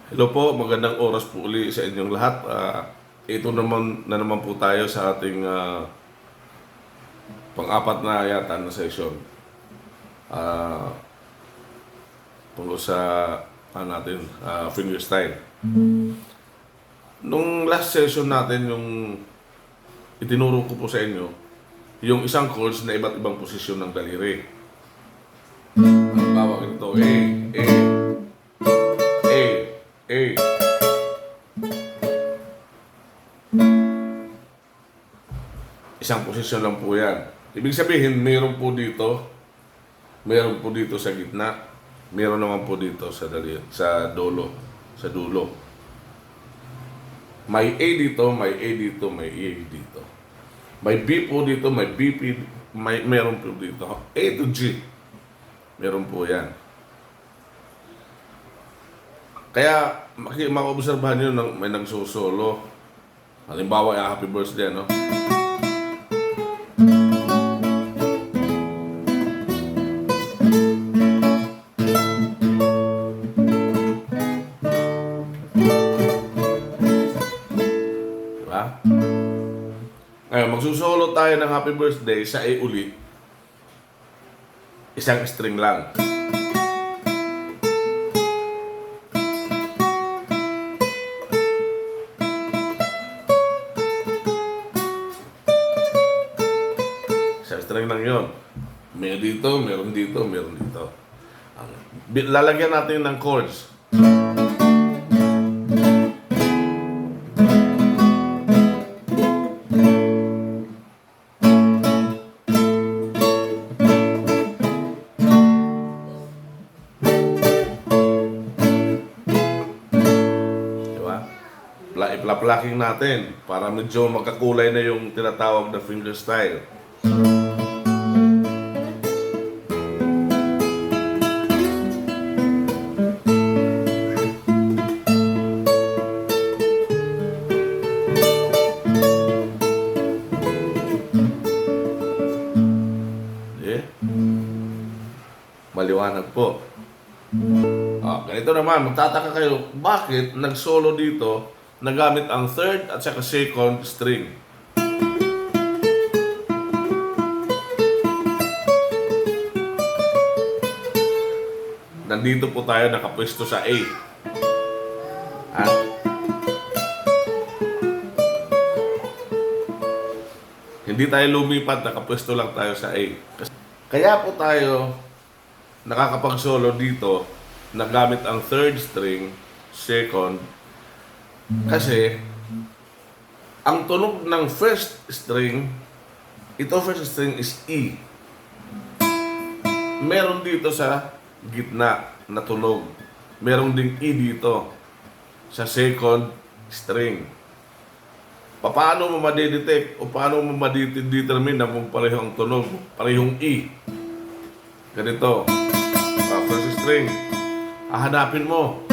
Hello po, magandang oras po uli sa inyong lahat. Ito naman po tayo sa ating pang-apat na yata na session. Ah, Tungkol sa fingerstyle. Nung last session natin, yung itinuro ko po sa inyo, yung isang chords na iba't ibang posisyon ng daliri. Ang bawang ito, A. Isang posisyon lang po yan. Ibig sabihin, mayroon po dito sa gitna, mayroon naman po dito sa dulo. May A dito, may A dito, may A dito. May B po dito, may meron po dito. A to G, meron po yan. Kaya, makaobserbahan nyo nang may nagsusolo. Halimbawa, happy birthday, no? Diba? Ngayon, magsusolo tayo ng happy birthday sa A ulit. Isang string lang. Isang string lang yun. Meron dito, meron dito, meron dito. Lalagyan natin ng chords. Iplaplaking natin para medyo magkakulay na yung tinatawag na fingerstyle. Maliwanag po. Ganito naman, magtataka kayo, bakit nag-solo dito nagamit ang third at saka second string? Nandito po tayo nakapwesto sa A. Hindi tayo lumipat, nakapwesto lang tayo sa A. Kaya po tayo nakakapag-solo dito nagamit ang third string, second, kasi ang tunog ng first string, first string is E. Meron dito sa gitna na tunog. Meron ding E dito sa second string. Paano mo madedetect o paano mo madetermine na kung pareho ang tunog, parehong E? Ganito. First string. Hahanapin mo.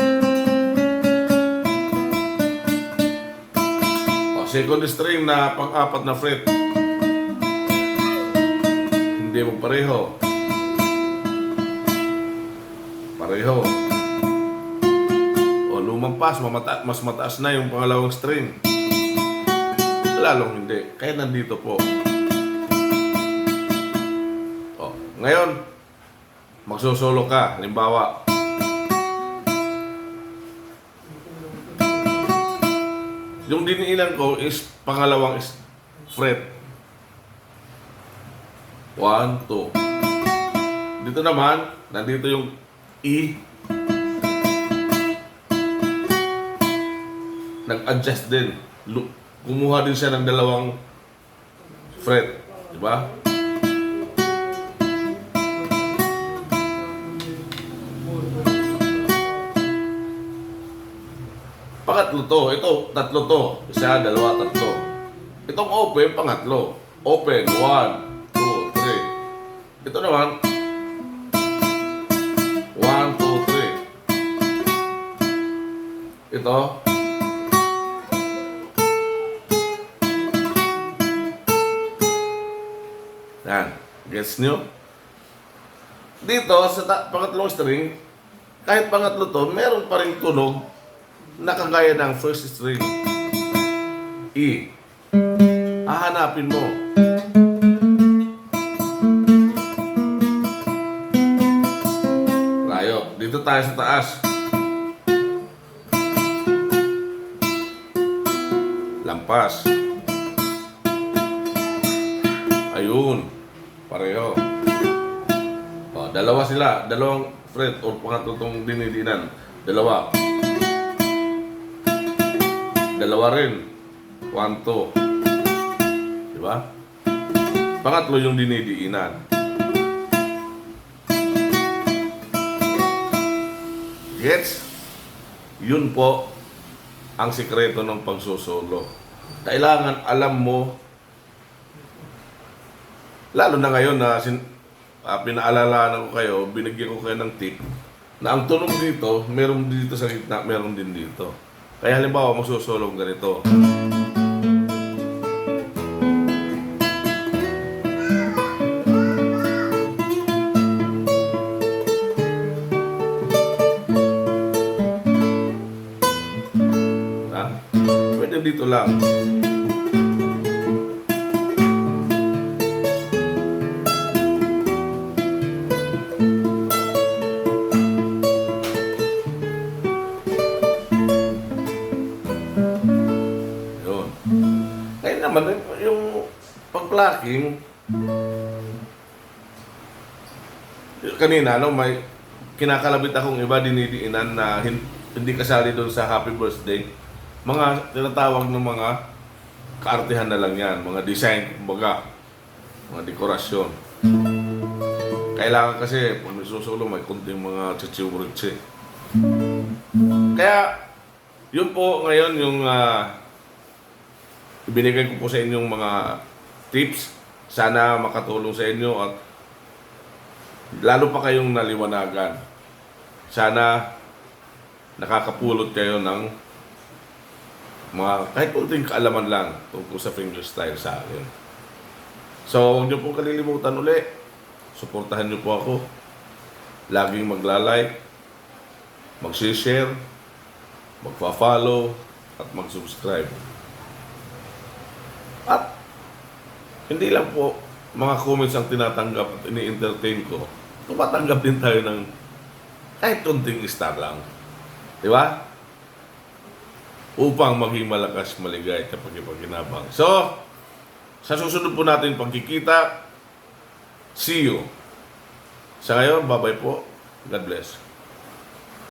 Second string na pang-apat na fret. Hindi mo pareho. Pareho. O lumampas, mas mataas na yung pangalawang string. Lalong hindi. Kaya nandito po. Ngayon, magsusolo ka. Halimbawa, yung diniinan ko is pangalawang fret. 1, 2. Dito naman, nandito yung E. Nag-adjust din. Kumuha din siya ng dalawang fret. Diba? Pangatlo to. Ito, tatlo to. Isa, dalawa, tatlo. Itong open, pangatlo. Open, 1, 2, 3. Ito naman, 1, 2, 3. Ito, yan. Gets nyo? Dito, sa pangatlong string, kahit pangatlo to, meron pa rin tunog nakagaya ng first string E. Hahanapin mo. Layo. Dito tayo sa taas. Lampas. Ayun. Pareho. O, dalawa sila. Dalawang fret o pangatlo itong dinidinan. Dalawa. Dalawa rin. 1, 2. Diba? Pangatlo yung dinidiinan. Gets? Yun po ang sikreto ng pagsusolo. Kailangan alam mo, lalo na ngayon na pinaalalanan ko kayo, binigyan ko kayo ng tip, na ang tunog dito, meron dito sa gitna, meron din dito. Kaya halimbawa, magsusolong ganito. Pwede dito lang. Yun. Ngayon naman, yung pag-plucking, kanina, no, may kinakalabit akong iba dinidiinan na hindi kasali doon sa happy birthday. Mga tinatawag ng mga kaartehan na lang yan, mga design, kumbaga, mga dekorasyon. Kailangan kasi, pag may susulo, may kunting mga chichimuritsi. Kaya, yun po ngayon yung ibinigay ko po sa inyong mga tips. Sana makatulong sa inyo at lalo pa kayong naliwanagan. Sana nakakapulot kayo ng mga kahit kunting kaalaman lang tungkol sa fingerstyle sa akin. So, huwag niyo pong kalilimutan uli. Suportahan niyo po ako. Laging magla-like, mag-share, magpa-follow, at mag-subscribe. At hindi lang po mga comments ang tinatanggap at ini-entertain ko. Tumatanggap din tayo ng kahit kunting star lang. Di ba? Upang maging malakas, maligay, kapag-ipaginabang. So, sa susunod po natin pagkikita, see you. Sa ngayon, bye-bye po. God bless.